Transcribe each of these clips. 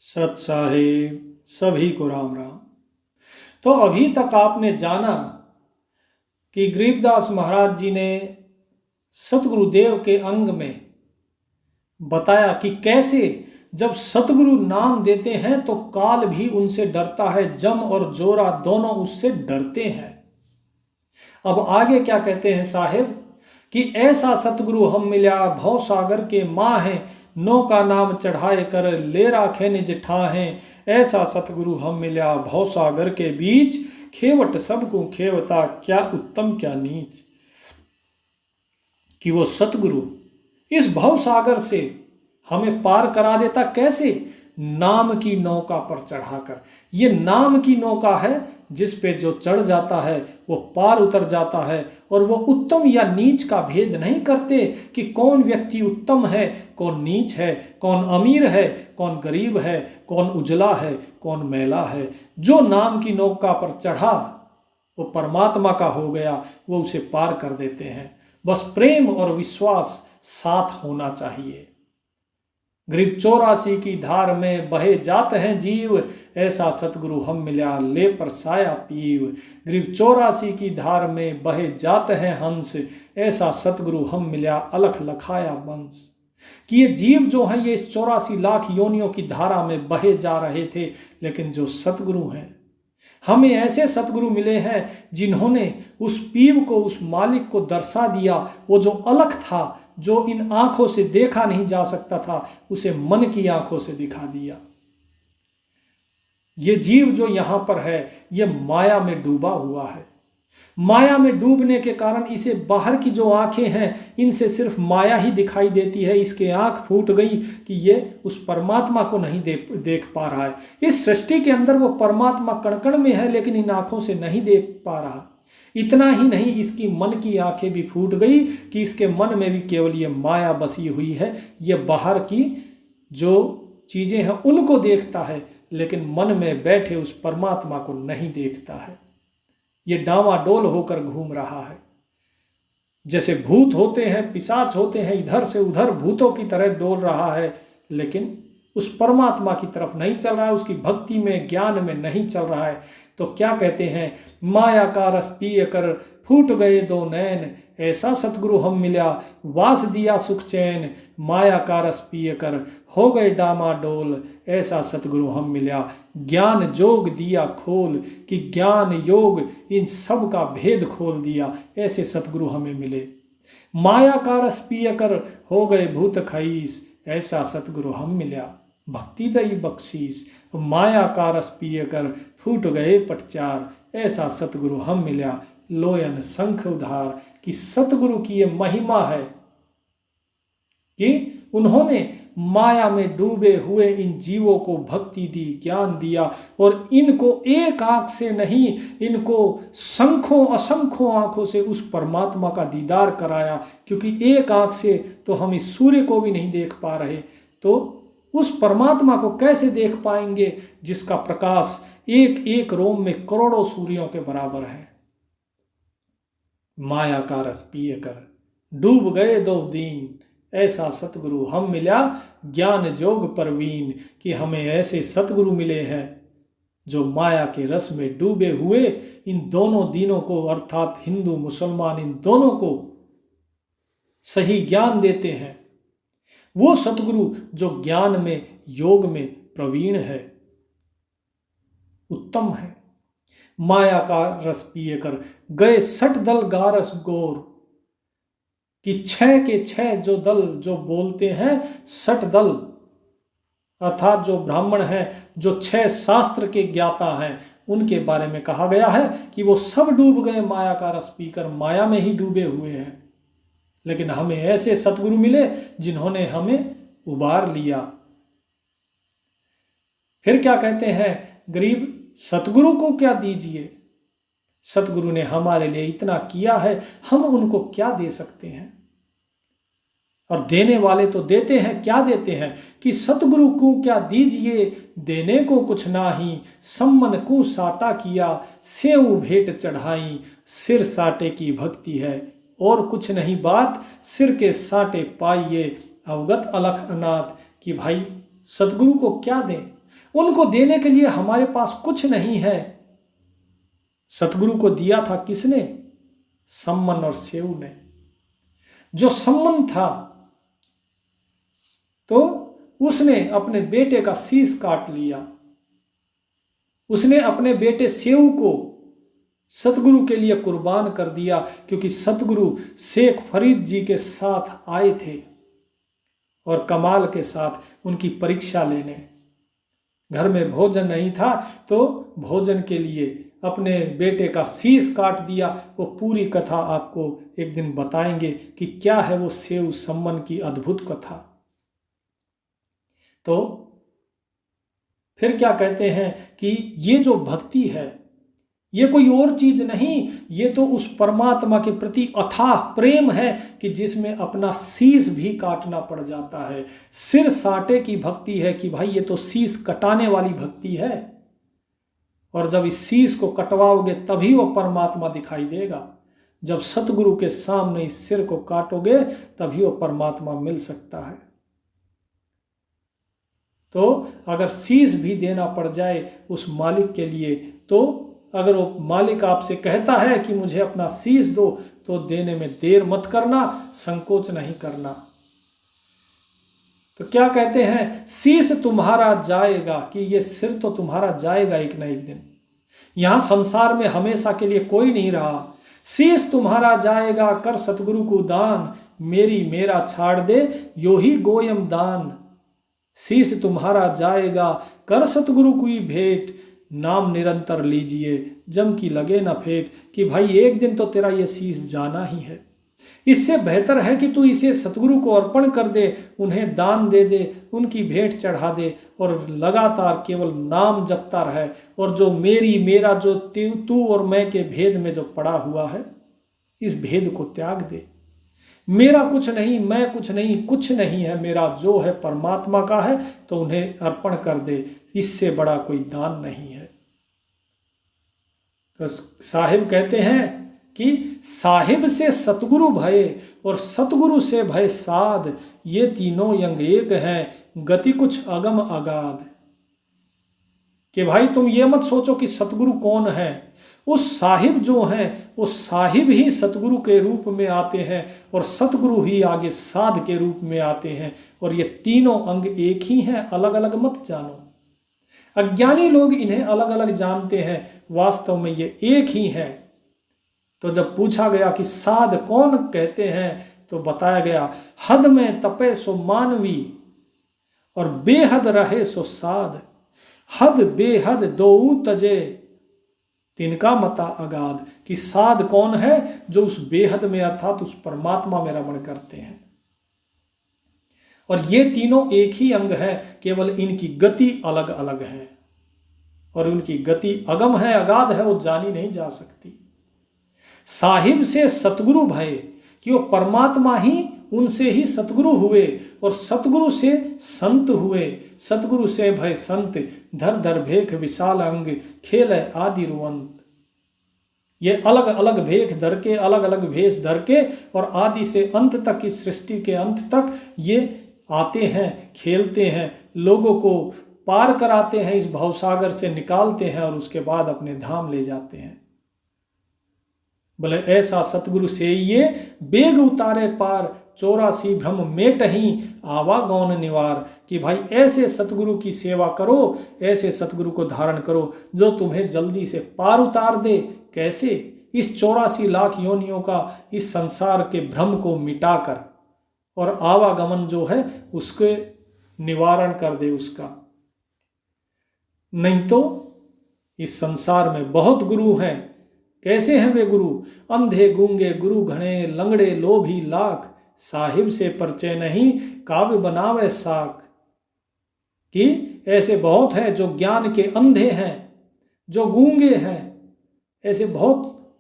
सत साहिब सभी को राम राम। तो अभी तक आपने जाना कि गरीबदास महाराज जी ने सतगुरुदेव के अंग में बताया कि कैसे जब सतगुरु नाम देते हैं तो काल भी उनसे डरता है, जम और जोरा दोनों उससे डरते हैं। अब आगे क्या कहते हैं साहिब कि ऐसा सतगुरु हम मिल्या भव सागर के माँ है, नो का नाम चढ़ाए कर ले राखे निज ठाहे। ऐसा सतगुरु हम मिल्या भव सागर के बीच, खेवट सबको खेवता क्या उत्तम क्या नीच। कि वो सतगुरु इस भव सागर से हमें पार करा देता, कैसे? नाम की नौका पर चढ़ाकर। ये नाम की नौका है जिस पे जो चढ़ जाता है वो पार उतर जाता है, और वो उत्तम या नीच का भेद नहीं करते कि कौन व्यक्ति उत्तम है कौन नीच है, कौन अमीर है कौन गरीब है, कौन उजला है कौन मैला है। जो नाम की नौका पर चढ़ा वो परमात्मा का हो गया, वो उसे पार कर देते हैं। बस प्रेम और विश्वास साथ होना चाहिए। गरीब 84 की धार में बहे जात हैं जीव, ऐसा सतगुरु हम मिल्या ले पर साया पीव। गरीब 84 की धार में बहे जात हैं हंस, ऐसा सतगुरु हम मिल्या अलख लखाया वंश। कि ये जीव जो हैं ये इस 84 लाख योनियों की धारा में बहे जा रहे थे, लेकिन जो सतगुरु हैं हमें ऐसे सतगुरु मिले हैं जिन्होंने उस पीव को, उस मालिक को दर्शा दिया। वो जो अलख था, जो इन आंखों से देखा नहीं जा सकता था, उसे मन की आंखों से दिखा दिया। ये जीव जो यहां पर है ये माया में डूबा हुआ है। माया में डूबने के कारण इसे बाहर की जो आंखें हैं इनसे सिर्फ माया ही दिखाई देती है। इसके आंख फूट गई कि ये उस परमात्मा को नहीं देख पा रहा है। इस सृष्टि के अंदर वो परमात्मा कण कण में है, लेकिन इन आंखों से नहीं देख पा रहा। इतना ही नहीं, इसकी मन की आंखें भी फूट गई कि इसके मन में भी केवल ये माया बसी हुई है। ये बाहर की जो चीजें हैं उनको देखता है, लेकिन मन में बैठे उस परमात्मा को नहीं देखता है। ये डावाडोल होकर घूम रहा है। जैसे भूत होते हैं, पिशाच होते हैं, इधर से उधर भूतों की तरह डोल रहा है, लेकिन उस परमात्मा की तरफ नहीं चल रहा है, उसकी भक्ति में ज्ञान में नहीं चल रहा है। तो क्या कहते हैं, माया का रस पिय कर फूट गए दो नैन, ऐसा सतगुरु हम मिल्या वास दिया सुख चैन। माया का रस पिय कर हो गए डामाडोल, ऐसा सतगुरु हम मिल्या ज्ञान जोग दिया खोल। कि ज्ञान योग इन सब का भेद खोल दिया, ऐसे सतगुरु हमें मिले। माया का रस पिय कर हो गए भूत खईस, ऐसा सतगुरु हम मिल्या भक्ति दई बख्शीस। माया का रस पिय कर फूट गए पटचार, ऐसा सतगुरु हम मिल्या लोयन शंख उधार। कि सतगुरु की ये महिमा है कि उन्होंने माया में डूबे हुए इन जीवों को भक्ति दी, ज्ञान दिया, और इनको एक आंख से नहीं, इनको संख्यों असंख्यों आंखों से उस परमात्मा का दीदार कराया। क्योंकि एक आंख से तो हम इस सूर्य को भी नहीं देख पा रहे, तो उस परमात्मा को कैसे देख पाएंगे जिसका प्रकाश एक एक रोम में करोड़ों सूर्यों के बराबर है। माया का रस पिए कर डूब गए दो दीन, ऐसा सतगुरु हम मिल्या ज्ञान जोग परवीन। कि हमें ऐसे सतगुरु मिले हैं जो माया के रस में डूबे हुए इन दोनों दीनों को, अर्थात हिंदू मुसलमान, इन दोनों को सही ज्ञान देते हैं। वो सतगुरु जो ज्ञान में, योग में प्रवीण है, उत्तम है। माया का रस पिए कर गए 60 दल गारस गोर। कि 6 के 6 जो दल जो बोलते हैं, 60 दल अर्थात जो ब्राह्मण हैं, जो 6 शास्त्र के ज्ञाता हैं, उनके बारे में कहा गया है कि वो सब डूब गए माया का रस पीकर, माया में ही डूबे हुए हैं। लेकिन हमें ऐसे सतगुरु मिले जिन्होंने हमें उबार लिया। फिर क्या कहते हैं, गरीब सतगुरु को क्या दीजिए, सतगुरु ने हमारे लिए इतना किया है, हम उनको क्या दे सकते हैं। और देने वाले तो देते हैं, क्या देते हैं कि सतगुरु को क्या दीजिए, देने को कुछ नाही, सम्मन को साटा किया, सेऊ भेंट चढ़ाई। सिर साटे की भक्ति है और कुछ नहीं बात, सिर के साटे पाइए अवगत अलख अनाथ। कि भाई सतगुरु को क्या दें, उनको देने के लिए हमारे पास कुछ नहीं है। सतगुरु को दिया था किसने? सम्मन और सेऊ ने। जो सम्मन था तो उसने अपने बेटे का शीश काट लिया, उसने अपने बेटे सेऊ को सतगुरु के लिए कुर्बान कर दिया, क्योंकि सतगुरु शेख फरीद जी के साथ आए थे और कमाल के साथ उनकी परीक्षा लेने। घर में भोजन नहीं था तो भोजन के लिए अपने बेटे का शीश काट दिया। वो पूरी कथा आपको एक दिन बताएंगे कि क्या है वो सेऊ सम्मन की अद्भुत कथा। तो फिर क्या कहते हैं कि ये जो भक्ति है ये कोई और चीज नहीं, ये तो उस परमात्मा के प्रति अथाह प्रेम है कि जिसमें अपना शीश भी काटना पड़ जाता है। सिर साटे की भक्ति है कि भाई ये तो शीश कटाने वाली भक्ति है, और जब इस शीश को कटवाओगे तभी वो परमात्मा दिखाई देगा। जब सतगुरु के सामने इस सिर को काटोगे तभी वो परमात्मा मिल सकता है। तो अगर शीश भी देना पड़ जाए उस मालिक के लिए, तो अगर वो मालिक आपसे कहता है कि मुझे अपना शीश दो, तो देने में देर मत करना, संकोच नहीं करना। तो क्या कहते हैं, शीश तुम्हारा जाएगा, कि ये सिर तो तुम्हारा जाएगा एक ना एक दिन। यहां संसार में हमेशा के लिए कोई नहीं रहा। शीश तुम्हारा जाएगा, कर सतगुरु को दान, मेरी मेरा छाड़ दे यो ही गोयम दान। शीश तुम्हारा जाएगा, कर सतगुरु की भेंट, नाम निरंतर लीजिए जम की लगे ना फेट। कि भाई एक दिन तो तेरा ये शीश जाना ही है। इससे बेहतर है कि तू इसे सतगुरु को अर्पण कर दे, उन्हें दान दे दे, उनकी भेंट चढ़ा दे और लगातार केवल नाम जपता रहे। और जो मेरी मेरा जो तू और मैं के भेद में जो पड़ा हुआ है, इस भेद को त्याग दे। मेरा कुछ नहीं, मैं कुछ नहीं, कुछ नहीं है, मेरा जो है परमात्मा का है, तो उन्हें अर्पण कर दे। इससे बड़ा कोई दान नहीं है। तो साहिब कहते हैं कि साहिब से सतगुरु भय और सतगुरु से भय साध, ये तीनों यंग एक हैं, गति कुछ अगम अगाध। कि भाई तुम ये मत सोचो कि सतगुरु कौन है। उस साहिब जो हैं वो साहिब ही सतगुरु के रूप में आते हैं और सतगुरु ही आगे साध के रूप में आते हैं। और ये तीनों अंग एक ही हैं, अलग अलग मत जानो। अज्ञानी लोग इन्हें अलग अलग जानते हैं, वास्तव में ये एक ही है। तो जब पूछा गया कि साध कौन कहते हैं, तो बताया गया हद में तपे सो मानवी और बेहद रहे सो साध। हद बेहद दो तजे तिनका मता अगाध। कि साध कौन है, जो उस बेहद में अर्थात उस परमात्मा में रमण करते हैं। और ये तीनों एक ही अंग है, केवल इनकी गति अलग अलग है और उनकी गति अगम है, अगाध है, वो जानी नहीं जा सकती। साहिब से सतगुरु भय, कि वो परमात्मा ही उनसे ही सतगुरु हुए और सतगुरु से संत हुए। सतगुरु से भय संत, धर धर भेख विशाल अंग, खेल आदि रुवंत। ये अलग अलग भेख धर के, अलग अलग भेष धर के और आदि से अंत तक, इस सृष्टि के अंत तक ये आते हैं, खेलते हैं, लोगों को पार कराते हैं, इस भवसागर से निकालते हैं और उसके बाद अपने धाम ले जाते हैं। बोले ऐसा सतगुरु से ये बेग उतारे पार, 84 भ्रम मेटहि आवा गौन निवार। कि भाई ऐसे सतगुरु की सेवा करो, ऐसे सतगुरु को धारण करो जो तुम्हें जल्दी से पार उतार दे। कैसे? इस 84 लाख योनियों का इस संसार के भ्रम को मिटाकर और आवागमन जो है उसके निवारण कर दे उसका। नहीं तो इस संसार में बहुत गुरु हैं। कैसे हैं वे गुरु? अंधे गूंगे गुरु घणे, लंगड़े लोभी लाख, साहिब से परिचय नहीं काव्य बनावे साख। कि ऐसे बहुत हैं जो ज्ञान के अंधे हैं, जो गूंगे हैं, ऐसे बहुत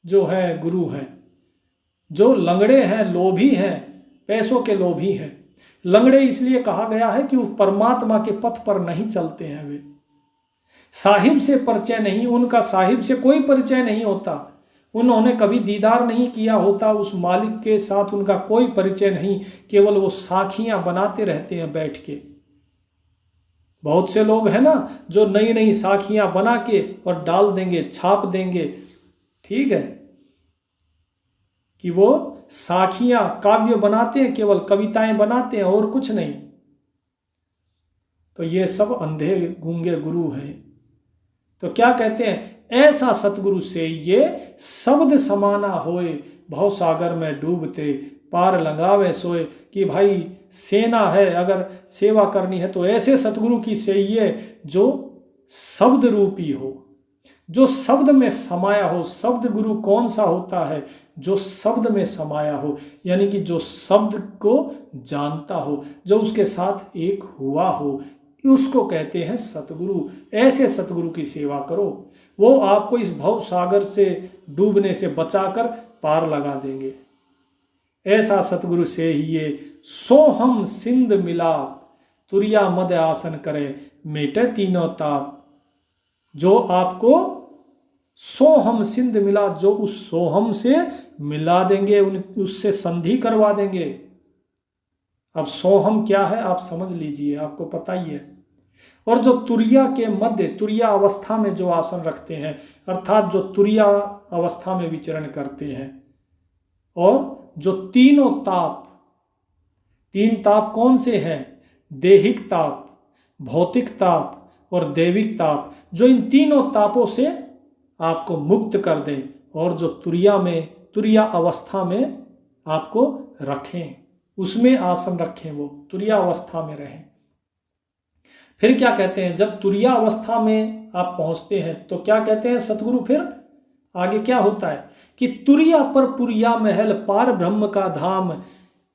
जो है गुरु हैं। जो लंगड़े हैं, लोभी हैं, पैसों के लोभी हैं। लंगड़े इसलिए कहा गया है कि वो परमात्मा के पथ पर नहीं चलते हैं। वे साहिब से परिचय नहीं, उनका साहिब से कोई परिचय नहीं होता। उन्होंने कभी दीदार नहीं किया होता, उस मालिक के साथ उनका कोई परिचय नहीं। केवल वो साखियां बनाते रहते हैं बैठ के। बहुत से लोग हैं ना जो नई नई साखियां बना के और डाल देंगे, छाप देंगे, ठीक है, कि वो साखियां काव्य बनाते हैं, केवल कविताएं बनाते हैं और कुछ नहीं। तो ये सब अंधे गूंगे गुरु हैं। तो क्या कहते हैं, ऐसा सतगुरु से ये शब्द समाना होए, भव सागर में डूबते पार लगावे सोए। कि भाई सेना है, अगर सेवा करनी है तो ऐसे सतगुरु की चाहिए जो शब्द रूपी हो, जो शब्द में समाया हो। शब्द गुरु कौन सा होता है, जो शब्द में समाया हो, यानी कि जो शब्द को जानता हो, जो उसके साथ एक हुआ हो, उसको कहते हैं सतगुरु। ऐसे सतगुरु की सेवा करो, वो आपको इस भव सागर से डूबने से बचाकर पार लगा देंगे। ऐसा सतगुरु से ही ये सोहम सिंध मिला, तुरिया मद आसन करे मेटे तीनों ताप। जो आपको सोहम सिंध मिला, जो उस सोहम से मिला देंगे, उससे संधि करवा देंगे। अब सोहम क्या है आप समझ लीजिए, आपको पता ही है। और जो तुरिया के मध्य, तुरिया अवस्था में जो आसन रखते हैं, अर्थात जो तुरिया अवस्था में विचरण करते हैं, और जो तीनों ताप, तीन ताप कौन से हैं, देहिक ताप, भौतिक ताप और दैविक ताप, जो इन तीनों तापों से आपको मुक्त कर दें और जो तुरिया अवस्था में आपको रखें, उसमें आसन रखें, वो तुरिया अवस्था में रहें। फिर क्या कहते हैं, जब तुरिया अवस्था में आप पहुंचते हैं तो क्या कहते हैं सतगुरु, फिर आगे क्या होता है कि तुरिया पर पुरिया महल पार ब्रह्म का धाम,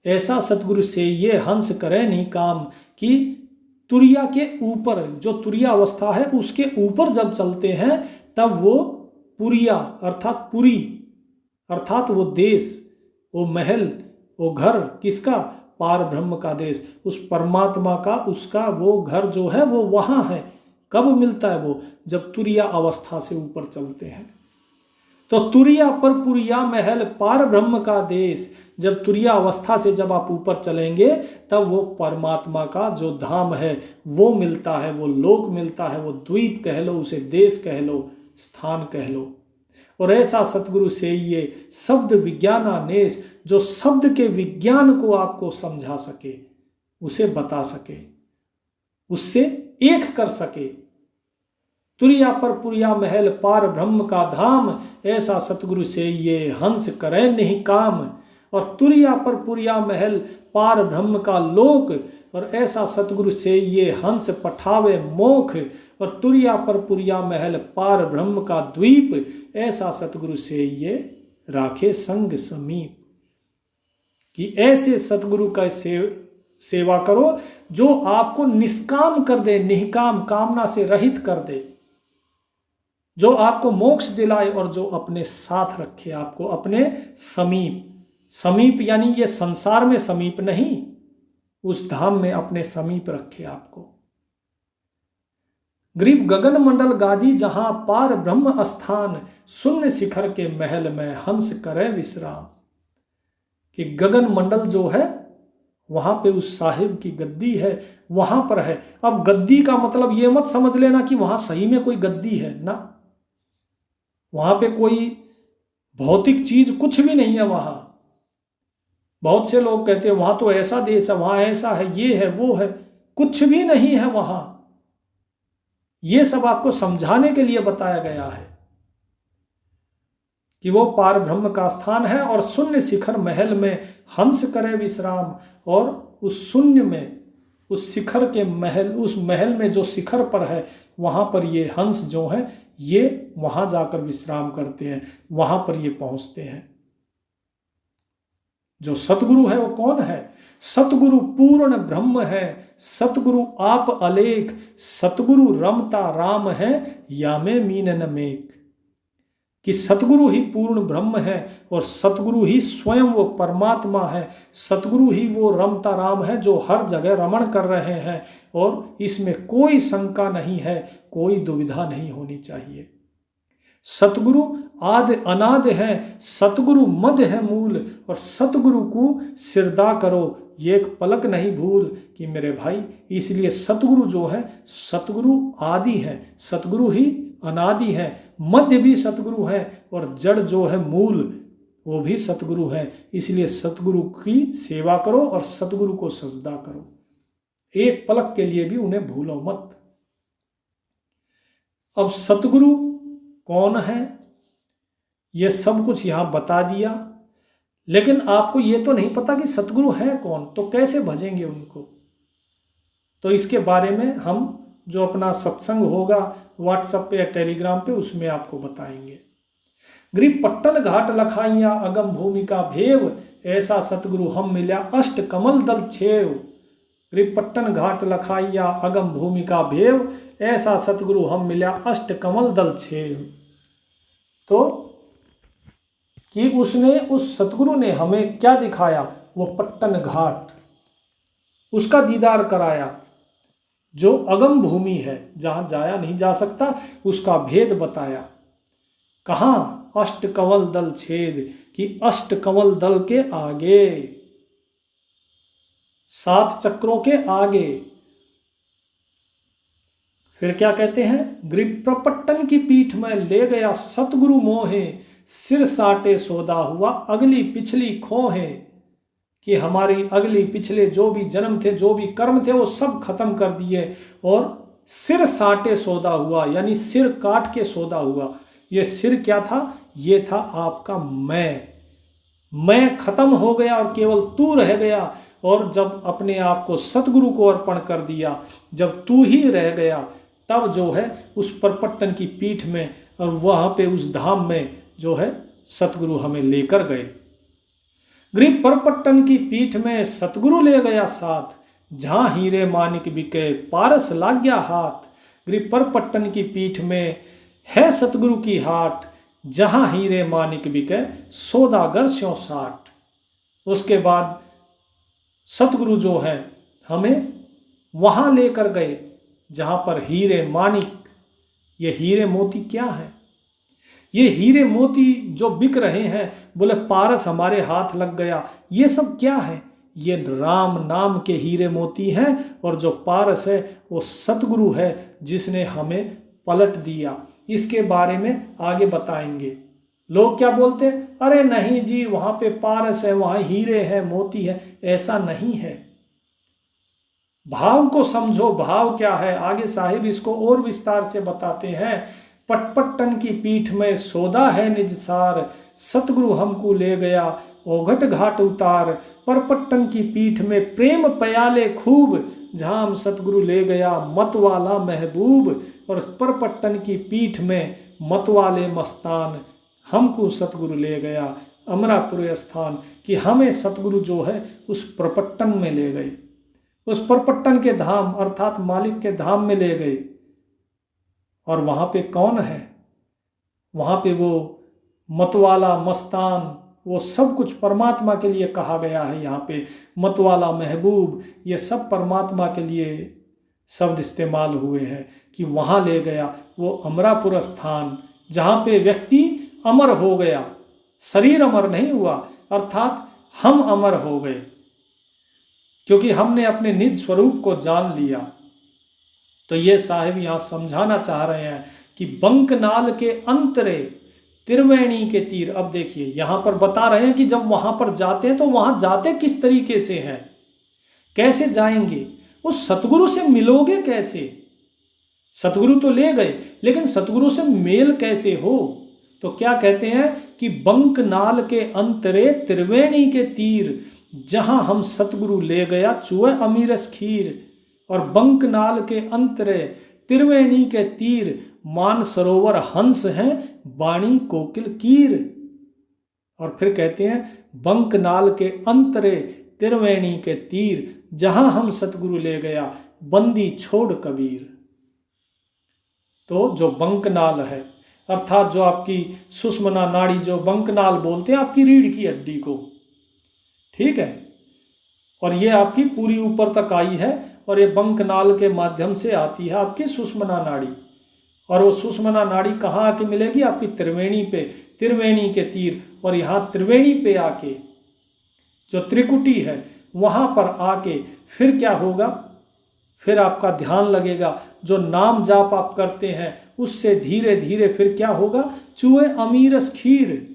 ऐसा सतगुरु से ये हंस करे नहीं काम। कि तुरिया के ऊपर, जो तुरिया अवस्था है उसके ऊपर जब चलते हैं तब वो पुरिया अर्थात पुरी, अर्थात वो देश, वो महल, वो घर, किसका, पार ब्रह्म का देश, उस परमात्मा का, उसका वो घर जो है वो वहाँ है। कब मिलता है वो, जब तुरिया अवस्था से ऊपर चलते हैं। तो तुरिया पर पुरिया महल पार ब्रह्म का देश, जब तुरिया अवस्था से जब आप ऊपर चलेंगे तब वो परमात्मा का जो धाम है वो मिलता है, वो लोक मिलता है, वो द्वीप कह लो, उसे देश कह लो, स्थान कह लो। और ऐसा सतगुरु से ये शब्द विज्ञानानेश, जो शब्द के विज्ञान को आपको समझा सके, उसे बता सके, उससे एक कर सके। तुरिया पर पुरिया महल पार ब्रह्म का धाम, ऐसा सतगुरु से ये हंस करे नहीं काम। और तुरिया पर पुरिया महल पार ब्रह्म का लोक, और ऐसा सतगुरु से ये हंस पठावे मोख। और तुरिया पर पुरिया महल पार ब्रह्म का द्वीप, ऐसा सतगुरु से ये राखे संग समीप। कि ऐसे सतगुरु का सेवा करो जो आपको निष्काम कर दे, निष्काम, कामना से रहित कर दे, जो आपको मोक्ष दिलाए और जो अपने साथ रखे, आपको अपने समीप। समीप यानी ये संसार में समीप नहीं, उस धाम में अपने समीप रखे आपको। ग्रीव गगन मंडल गादी जहां पार ब्रह्म स्थान, शून्य शिखर के महल में हंस करे विश्राम। कि गगन मंडल जो है वहां पे उस साहिब की गद्दी है, वहां पर है। अब गद्दी का मतलब ये मत समझ लेना कि वहां सही में कोई गद्दी है ना, वहां पे कोई भौतिक चीज कुछ भी नहीं है। वहां बहुत से लोग कहते हैं वहां तो ऐसा देश है, वहां ऐसा है, ये है, वो है, कुछ भी नहीं है वहां। ये सब आपको समझाने के लिए बताया गया है कि वो पार ब्रह्म का स्थान है और शून्य शिखर महल में हंस करे विश्राम। और उस शून्य में, उस शिखर के महल, उस महल में जो शिखर पर है वहां पर ये हंस जो है ये वहां जाकर विश्राम करते हैं, वहां पर ये पहुंचते हैं। जो सतगुरु है वो कौन है, सतगुरु पूर्ण ब्रह्म है, सतगुरु आप अलेख, सतगुरु रमता राम है या में मीन न मेक। कि सतगुरु ही पूर्ण ब्रह्म है और सतगुरु ही स्वयं वो परमात्मा है, सतगुरु ही वो रमता राम है जो हर जगह रमण कर रहे हैं। और इसमें कोई शंका नहीं है, कोई दुविधा नहीं होनी चाहिए। सतगुरु आदि अनाद है, सतगुरु मद है मूल, और सतगुरु को सिरदा करो ये एक पलक नहीं भूल। कि मेरे भाई, इसलिए सतगुरु जो है, सतगुरु आदि है, सतगुरु ही अनादि है, मध्य भी सतगुरु है, और जड़ जो है मूल वो भी सतगुरु है। इसलिए सतगुरु की सेवा करो और सतगुरु को सजदा करो, एक पलक के लिए भी उन्हें भूलो मत। अब सतगुरु कौन है ये सब कुछ यहां बता दिया, लेकिन आपको ये तो नहीं पता कि सतगुरु है कौन, तो कैसे भजेंगे उनको। तो इसके बारे में हम जो अपना सत्संग होगा व्हाट्सएप पे या टेलीग्राम पे, उसमें आपको बताएंगे। ग्रीप पट्टन घाट लखाइया अगम भूमिका भेव, ऐसा सतगुरु हम मिल्या अष्ट कमल दल छेव। ग्रीप पट्टन घाट लखाइया अगम भूमिका भेव, ऐसा सतगुरु हम मिल्या अष्ट कमल दल छेव। तो कि उसने, उस सतगुरु ने हमें क्या दिखाया, वो पट्टन घाट, उसका दीदार कराया, जो अगम भूमि है, जहां जाया नहीं जा सकता, उसका भेद बताया। कहाँ? अष्ट कमल दल छेद, कि अष्ट कमल दल के आगे, 7 चक्रों के आगे। फिर क्या कहते हैं? ग्रीप्रपट्टन की पीठ में ले गया सतगुरु मोहे, सिर साटे सौदा हुआ अगली पिछली खोहे। कि हमारी अगली पिछले जो भी जन्म थे, जो भी कर्म थे, वो सब खत्म कर दिए, और सिर साटे सौदा हुआ, यानी सिर काट के सौदा हुआ। ये सिर क्या था? ये था आपका मैं खत्म हो गया और केवल तू रह गया। और जब अपने आप को सतगुरु को अर्पण कर दिया, जब तू ही रह गया, तब जो है उस परपट्टन की पीठ में और वहां पे उस धाम में जो है सतगुरु हमें लेकर गए। ग्रीप परपट्टन की पीठ में सतगुरु ले गया साथ, जहां हीरे मानिक बिके पारस लाग गया हाथ। ग्रीप परपट्टन की पीठ में है सतगुरु की हाट, जहां हीरे मानिक बिके सौदागर स्यों साठ। उसके बाद सतगुरु जो है हमें वहां लेकर गए जहां पर हीरे मानिक, ये हीरे मोती क्या है? ये हीरे मोती जो बिक रहे हैं, बोले पारस हमारे हाथ लग गया, ये सब क्या है? ये राम नाम के हीरे मोती हैं, और जो पारस है वो सतगुरु है, जिसने हमें पलट दिया। इसके बारे में आगे बताएंगे। लोग क्या बोलते हैं? अरे नहीं जी, वहां पे पारस है, वहां हीरे है, मोती है। ऐसा नहीं है। भाव को समझो, भाव क्या है। आगे साहिब इसको और विस्तार से बताते हैं। पटपट्टन की पीठ में सौदा है निज सार, सतगुरु हमको ले गया ओघट घाट उतार। परपट्टन की पीठ में प्रेम प्याले खूब, जहां हम सतगुरु ले गया मतवाला महबूब। और परपट्टन की पीठ में मतवाले मस्तान, हमको सतगुरु ले गया अमरापुर स्थान। कि हमें सतगुरु जो है उस परपट्टन में ले गए, उस परपट्टन के धाम अर्थात मालिक के धाम में ले गए। और वहां पे कौन है? वहां पे वो मतवाला मस्तान, वो सब कुछ परमात्मा के लिए कहा गया है। यहाँ पे मतवाला महबूब, ये सब परमात्मा के लिए शब्द इस्तेमाल हुए हैं। कि वहाँ ले गया वो अमरापुर स्थान, जहाँ पे व्यक्ति अमर हो गया, शरीर अमर नहीं हुआ, अर्थात हम अमर हो गए, क्योंकि हमने अपने निज स्वरूप को जान लिया। तो ये साहिब यहाँ समझाना चाह रहे हैं कि बंकनाल के अंतरे त्रिवेणी के तीर। अब देखिए यहाँ पर बता रहे हैं कि जब वहाँ पर जाते हैं तो वहाँ जाते किस तरीके से हैं, कैसे जाएंगे, उस सतगुरु से मिलोगे कैसे। सतगुरु तो ले गए, लेकिन सतगुरु से मेल कैसे हो। तो क्या कहते हैं कि बंकनाल के अंतरे त्रिवेणी के तीर, जहां हम सतगुरु ले गया चुए अमीरस खीर। और बंकनाल के अंतरे त्रिवेणी के तीर, मान सरोवर हंस हैं वाणी कोकिल कीर। और फिर कहते हैं बंकनाल के अंतरे त्रिवेणी के तीर, जहां हम सतगुरु ले गया बंदी छोड़ कबीर। तो जो बंकनाल है, अर्थात जो आपकी सुषमना नाड़ी, जो बंकनाल बोलते हैं आपकी रीढ़ की हड्डी को, ठीक है, और ये आपकी पूरी ऊपर तक आई है, और ये बंकनाल के माध्यम से आती है आपकी सुषमना नाड़ी। और वो सुषुम्ना नाड़ी कहाँ आके मिलेगी? आपकी त्रिवेणी पे, त्रिवेणी के तीर, और यहाँ त्रिवेणी पे आके जो त्रिकुटी है वहाँ पर आके फिर क्या होगा? फिर आपका ध्यान लगेगा, जो नाम जाप आप करते हैं उससे धीरे धीरे फिर क्या होगा? चूहे अमीरस खीर,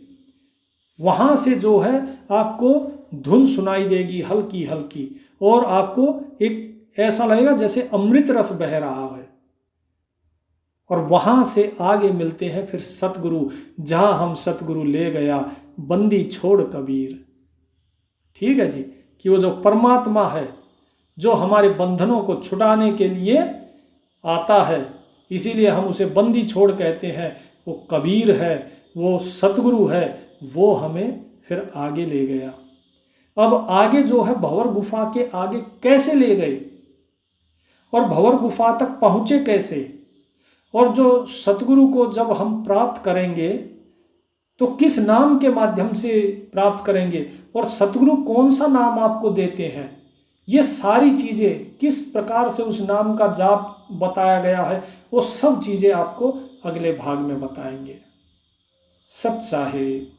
वहाँ से जो है आपको धुन सुनाई देगी हल्की हल्की, और आपको एक ऐसा लगेगा जैसे अमृत रस बह रहा है। और वहाँ से आगे मिलते हैं फिर सतगुरु, जहाँ हम सतगुरु ले गया बंदी छोड़ कबीर। ठीक है जी, कि वो जो परमात्मा है जो हमारे बंधनों को छुड़ाने के लिए आता है, इसीलिए हम उसे बंदी छोड़ कहते हैं। वो कबीर है, वो सतगुरु है, वो हमें फिर आगे ले गया। अब आगे जो है भंवर गुफा के आगे कैसे ले गए, और भंवर गुफा तक पहुँचे कैसे, और जो सतगुरु को जब हम प्राप्त करेंगे तो किस नाम के माध्यम से प्राप्त करेंगे, और सतगुरु कौन सा नाम आपको देते हैं, ये सारी चीज़ें किस प्रकार से उस नाम का जाप बताया गया है, वो सब चीज़ें आपको अगले भाग में बताएंगे। सत साहिब।